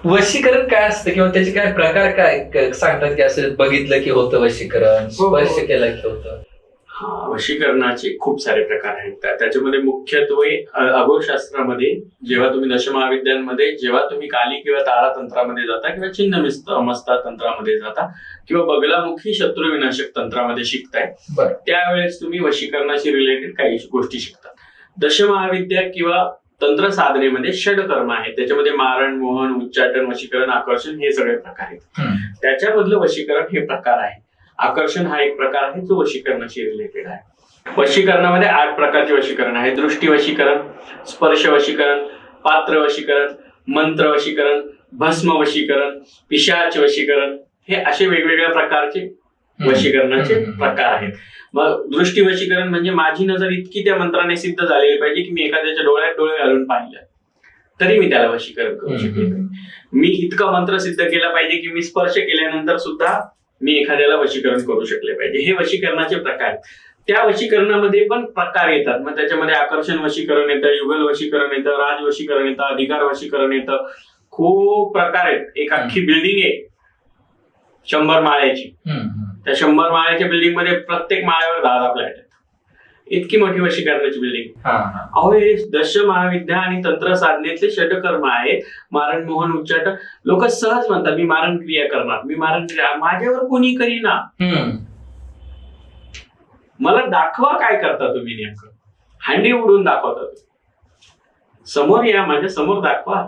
वशीकरण काय असतं किंवा त्याचे काय प्रकार काय सांगतात की असं बघितलं की होतं वशीकरण, स्पर्श केलं की होतं? वशीकरणाचे खूप सारे प्रकार आहेत. त्याच्यामध्ये मुख्यत्वे अघोरशास्त्रामध्ये जेव्हा तुम्ही दशमहाविद्यांमध्ये जेव्हा तुम्ही काली किंवा तारा तंत्रामध्ये जाता किंवा छिन्न मस्ता तंत्रामध्ये जाता किंवा बगलामुखी शत्रुविनाशक तंत्रामध्ये शिकताय, त्यावेळेस तुम्ही वशीकरणाशी रिलेटेड काही गोष्टी शिकता. दशमहाविद्या किंवा तंत्र साधनेमध्ये षडकर्म आहेत. त्याच्यामध्ये मारण, मोहन, उच्चाटन, वशीकरण, आकर्षण हे सगळे प्रकार आहेत. त्याच्यामधलं वशीकरण हे प्रकार आहे. आकर्षण हा एक प्रकार आहे जो वशीकरणाशी रिलेटेड आहे. वशीकरणामध्ये 8 प्रकारचे वशीकरण आहे. दृष्टी वशीकरण, स्पर्श वशीकरण, पात्र वशीकरण, मंत्र वशीकरण, भस्म वशीकरण, पिशाच वशीकरण, हे असे वेगवेगळ्या प्रकारचे वशीकरणाचे प्रकार आहेत. मग दृष्टी वशीकरण म्हणजे माझी नजर इतकी त्या मंत्राने सिद्ध झालेली पाहिजे की मी एखाद्याच्या डोळ्यात डोळे घालून पाहिलं तरी मी त्याला वशीकरण करू शकले. मी इतका मंत्र सिद्ध केला पाहिजे की मी स्पर्श केल्यानंतर सुद्धा मी एखाद्याला वशीकरण करू शकले पाहिजे. हे वशीकरणाचे प्रकार आहेत. त्या वशीकरणामध्ये पण प्रकार येतात. मग त्याच्यामध्ये आकर्षण वशीकरण येतं, युगल वशीकरण येतं, राज वशीकरण येतं, अधिकार वशीकरण येतं. खूप प्रकार आहेत. एक अख्खी बिल्डिंग आहे 100 माळ्याची. त्या 100 माळ्याच्या बिल्डिंग मध्ये प्रत्येक माळ्यावर 10 फ्लॅट आहेत. इतकी मोठी वशीकरणाची बिल्डिंग. अहो, हे दश महाविद्या आणि तंत्र साधनेतले षटकर्म आहेत. मारण, मोहन, उच्चाटन. लोक सहज म्हणतात मी मारण क्रिया करणार, मी मारण क्रिया. माझ्यावर कोणी करीना. मला दाखवा काय करता तुम्ही नेमकं. हंडी उडून दाखवता. समोर या, माझ्या समोर दाखवा.